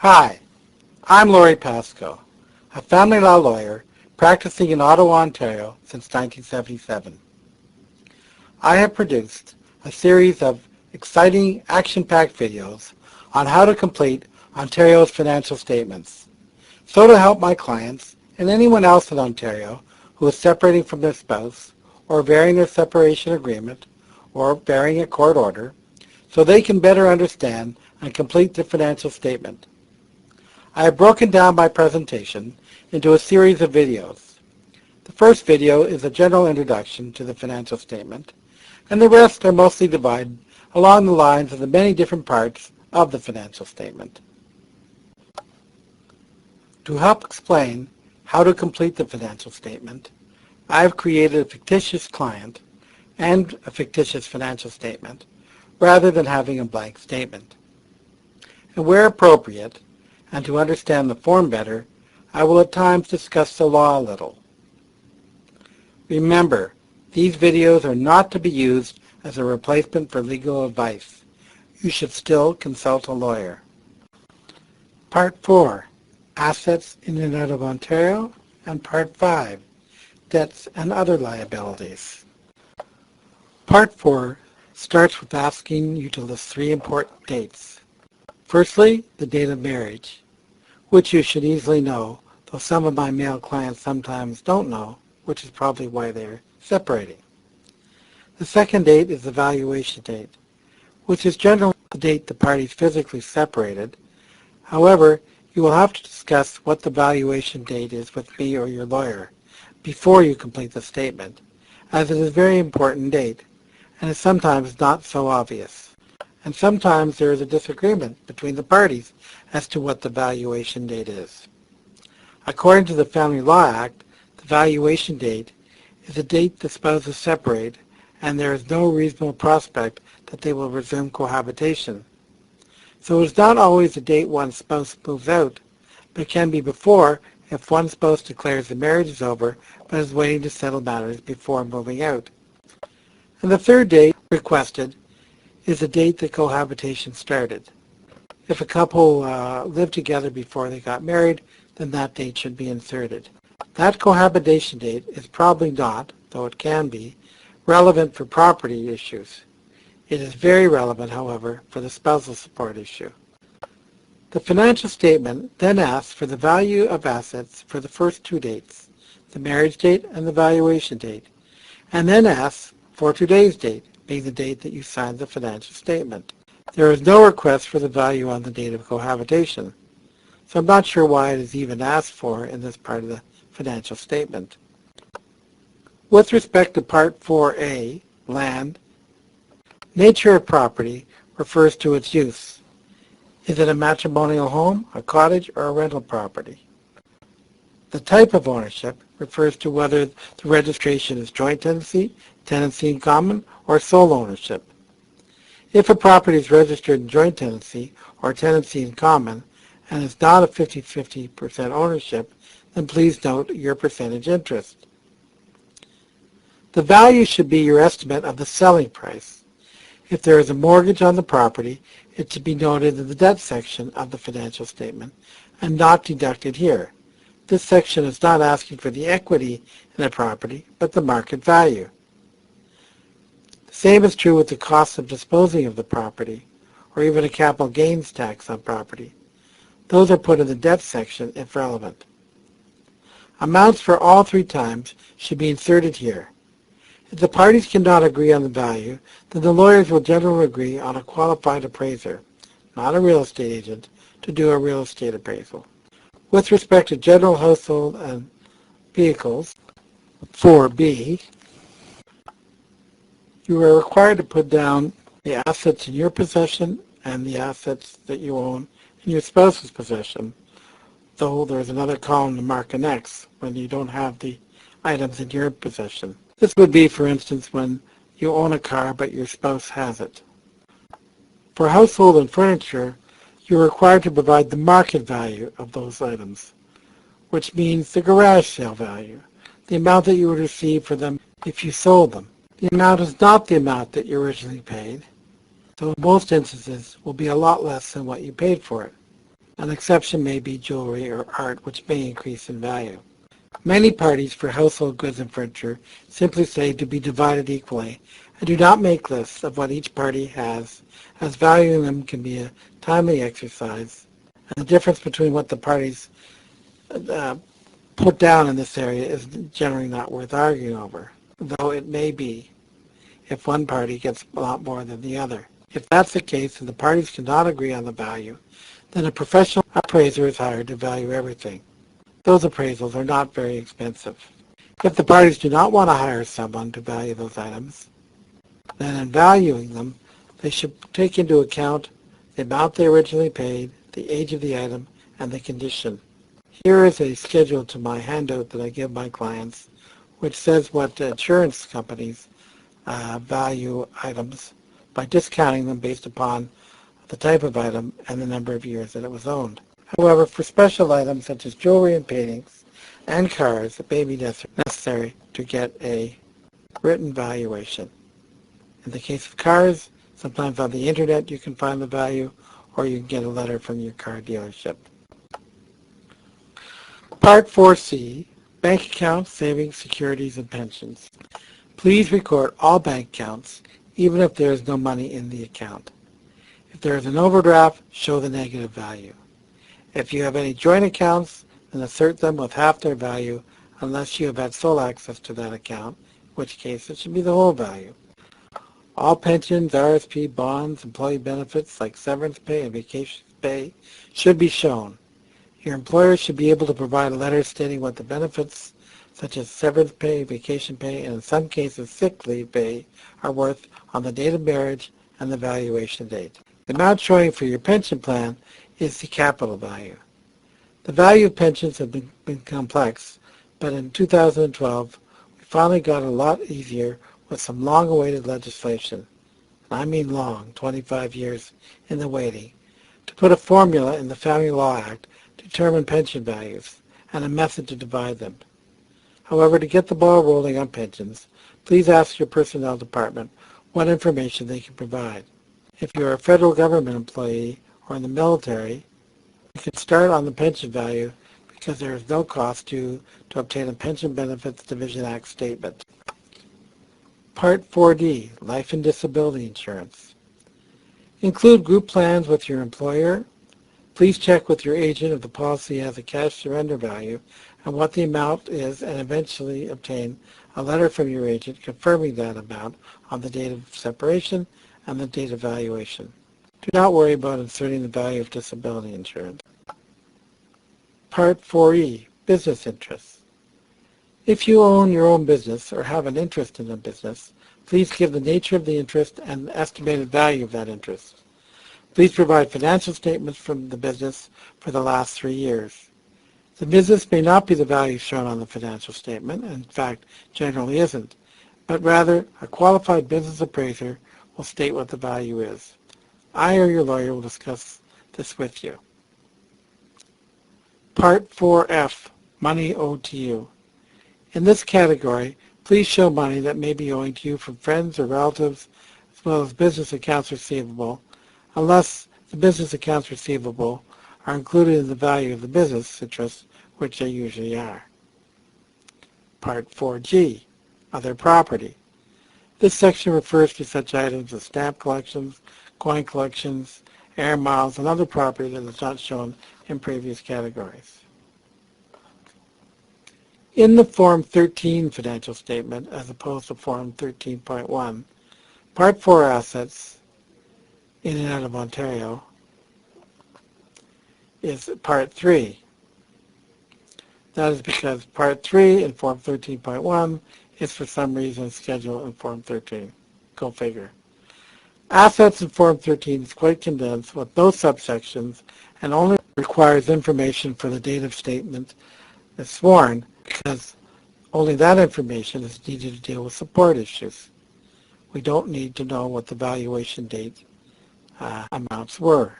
Hi, I'm Laurie Pascoe, a family law lawyer practicing in Ottawa, Ontario since 1977. I have produced a series of exciting action-packed videos on how to complete Ontario's financial statements. So to help my clients and anyone else in Ontario who is separating from their spouse or varying their separation agreement or varying a court order, so they can better understand and complete the financial statement. I have broken down my presentation into a series of videos. The first video is a general introduction to the financial statement, and the rest are mostly divided along the lines of the many different parts of the financial statement. To help explain how to complete the financial statement, I have created a fictitious client and a fictitious financial statement rather than having a blank statement. And where appropriate, and to understand the form better, I will at times discuss the law a little. Remember, these videos are not to be used as a replacement for legal advice. You should still consult a lawyer. Part 4, Assets in and out of Ontario, and Part 5, Debts and other liabilities. Part 4 starts with asking you to list 3 important dates. Firstly, the date of marriage, which you should easily know, though some of my male clients sometimes don't know, which is probably why they're separating. The second date is the valuation date, which is generally the date the parties physically separated. However, you will have to discuss what the valuation date is with me or your lawyer before you complete the statement, as it is a very important date and is sometimes not so obvious. And sometimes there is a disagreement between the parties as to what the valuation date is. According to the Family Law Act, the valuation date is the date the spouses separate and there is no reasonable prospect that they will resume cohabitation. So it is not always the date one spouse moves out, but it can be before if one spouse declares the marriage is over but is waiting to settle matters before moving out. And the third date requested is the date that cohabitation started. If a couple lived together before they got married, then that date should be inserted. That cohabitation date is probably not, though it can be, relevant for property issues. It is very relevant, however, for the spousal support issue. The financial statement then asks for the value of assets for the first 2 dates, the marriage date and the valuation date, and then asks for today's date, being the date that you signed the financial statement. There is no request for the value on the date of cohabitation, so I'm not sure why it is even asked for in this part of the financial statement. With respect to Part 4A, land, nature of property refers to its use. Is it a matrimonial home, a cottage, or a rental property? The type of ownership refers to whether the registration is joint tenancy, tenancy in common, or sole ownership. If a property is registered in joint tenancy or tenancy in common and is not a 50-50% ownership, then please note your percentage interest. The value should be your estimate of the selling price. If there is a mortgage on the property, it should be noted in the debt section of the financial statement and not deducted here. This section is not asking for the equity in the property, but the market value. The same is true with the cost of disposing of the property, or even a capital gains tax on property. Those are put in the debt section if relevant. Amounts for all 3 times should be inserted here. If the parties cannot agree on the value, then the lawyers will generally agree on a qualified appraiser, not a real estate agent, to do a real estate appraisal. With respect to general household and vehicles, 4B, you are required to put down the assets in your possession and the assets that you own in your spouse's possession, though there's another column to mark an X when you don't have the items in your possession. This would be, for instance, when you own a car but your spouse has it. For household and furniture, you're required to provide the market value of those items, which means the garage sale value, the amount that you would receive for them if you sold them. The amount is not the amount that you originally paid, so in most instances will be a lot less than what you paid for it. An exception may be jewelry or art, which may increase in value. Many parties for household goods and furniture simply say to be divided equally and do not make lists of what each party has, as valuing them can be a timely exercise, and the difference between what the parties put down in this area is generally not worth arguing over, though it may be if one party gets a lot more than the other. If that's the case and the parties cannot agree on the value, then a professional appraiser is hired to value everything. Those appraisals are not very expensive. If the parties do not want to hire someone to value those items, then in valuing them, they should take into account the amount they originally paid, the age of the item, and the condition. Here is a schedule to my handout that I give my clients, which says what insurance companies value items by discounting them based upon the type of item and the number of years that it was owned. However, for special items such as jewelry and paintings and cars, it may be necessary to get a written valuation. In the case of cars, sometimes on the internet you can find the value, or you can get a letter from your car dealership. Part 4C, Bank Accounts, Savings, Securities, and Pensions. Please record all bank accounts, even if there is no money in the account. If there is an overdraft, show the negative value. If you have any joint accounts, then assert them with half their value unless you have had sole access to that account, in which case it should be the whole value. All pensions, RSP, bonds, employee benefits like severance pay and vacation pay should be shown. Your employer should be able to provide a letter stating what the benefits, such as severance pay, vacation pay, and in some cases sick leave pay, are worth on the date of marriage and the valuation date. The amount showing for your pension plan is the capital value. The value of pensions have been complex, but in 2012, we finally got a lot easier with some long-awaited legislation, and I mean long, 25 years in the waiting, to put a formula in the Family Law Act to determine pension values and a method to divide them. However, to get the ball rolling on pensions, please ask your personnel department what information they can provide. If you are a federal government employee or in the military, you can start on the pension value because there is no cost to obtain a Pension Benefits Division Act statement. Part 4D, Life and Disability Insurance. Include group plans with your employer. Please check with your agent if the policy has a cash surrender value and what the amount is, and eventually obtain a letter from your agent confirming that amount on the date of separation and the date of valuation. Do not worry about inserting the value of disability insurance. Part 4E, Business Interests. If you own your own business or have an interest in a business, please give the nature of the interest and the estimated value of that interest. Please provide financial statements from the business for the last 3 years. The business may not be the value shown on the financial statement, and in fact generally isn't, but rather a qualified business appraiser will state what the value is. I or your lawyer will discuss this with you. Part 4F, Money owed to you. In this category, please show money that may be owing to you from friends or relatives, as well as business accounts receivable, unless the business accounts receivable are included in the value of the business interest, which they usually are. Part 4G, Other Property. This section refers to such items as stamp collections, coin collections, air miles, and other property that is not shown in previous categories. In the Form 13 financial statement, as opposed to Form 13.1, Part 4 Assets in and out of Ontario is Part 3. That is because Part 3 in Form 13.1 is for some reason scheduled in Form 13. Go figure. Assets in Form 13 is quite condensed with no subsections and only requires information for the date of statement is sworn, because only that information is needed to deal with support issues. We don't need to know what the valuation date amounts were.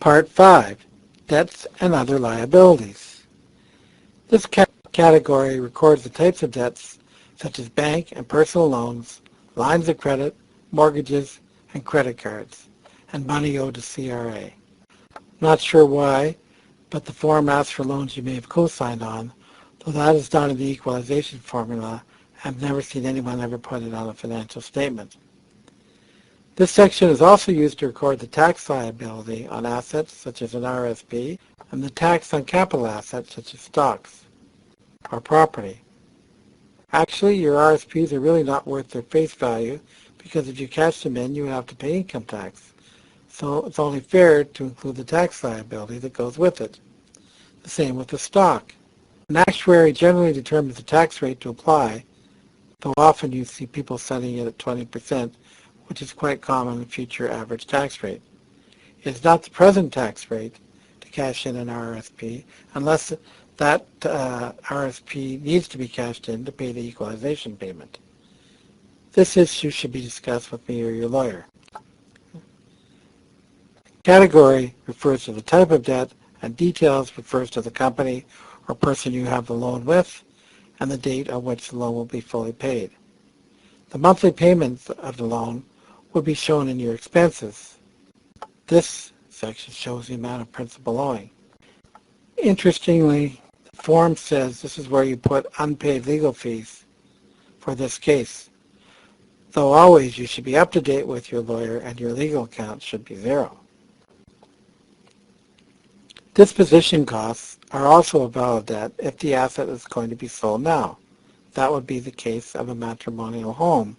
Part 5, Debts and Other Liabilities. This category records the types of debts such as bank and personal loans, lines of credit, mortgages, and credit cards, and money owed to CRA. Not sure why, but the form asks for loans you may have co-signed on, though that is not in the equalization formula. I've never seen anyone ever put it on a financial statement. This section is also used to record the tax liability on assets, such as an RSP, and the tax on capital assets, such as stocks or property. Actually, your RSPs are really not worth their face value, because if you cash them in, you would have to pay income tax. So it's only fair to include the tax liability that goes with it. The same with the stock. An actuary generally determines the tax rate to apply, though often you see people setting it at 20%, which is quite common in the future average tax rate. It is not the present tax rate to cash in an RSP unless that RSP needs to be cashed in to pay the equalization payment. This issue should be discussed with me or your lawyer. Category refers to the type of debt, and details refers to the company or person you have the loan with and the date on which the loan will be fully paid. The monthly payments of the loan will be shown in your expenses. This section shows the amount of principal owing. Interestingly, the form says this is where you put unpaid legal fees for this case, though always you should be up to date with your lawyer and your legal account should be zero. Disposition costs are also a valid debt if the asset is going to be sold now. That would be the case of a matrimonial home,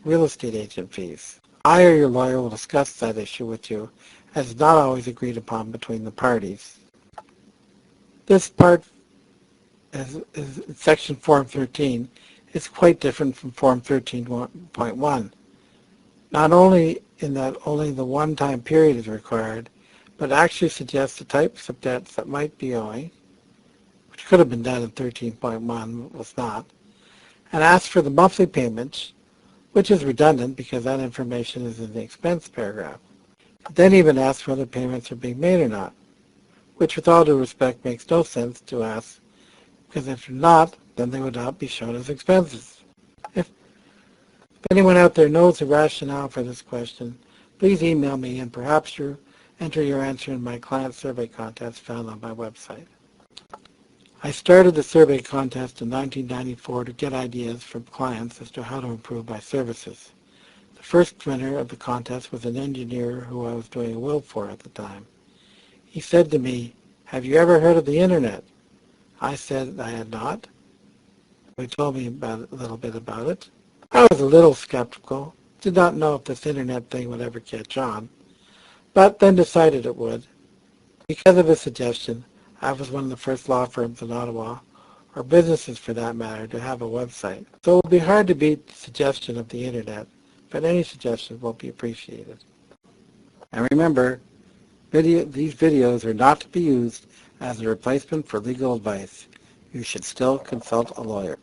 real estate agent fees. I or your lawyer will discuss that issue with you, as it's not always agreed upon between the parties. This part is Section Form 13 is quite different from Form 13.1. Not only in that only the one-time period is required, but actually suggests the types of debts that might be owing, which could have been done in 13.1, was not, and asks for the monthly payments, which is redundant because that information is in the expense paragraph. It then even asks whether payments are being made or not, which with all due respect makes no sense to ask, because if they're not, then they would not be shown as expenses. If anyone out there knows the rationale for this question, please email me and perhaps you enter your answer in my client survey contest found on my website. I started the survey contest in 1994 to get ideas from clients as to how to improve my services. The first winner of the contest was an engineer who I was doing a will for at the time. He said to me, "Have you ever heard of the Internet?" I said I had not. He told me a little bit about it. I was a little skeptical, did not know if this Internet thing would ever catch on, but then decided it would. Because of his suggestion, I was one of the first law firms in Ottawa, or businesses for that matter, to have a website. So it will be hard to beat the suggestion of the Internet, but any suggestion will be appreciated. And remember, these videos are not to be used as a replacement for legal advice. You should still consult a lawyer.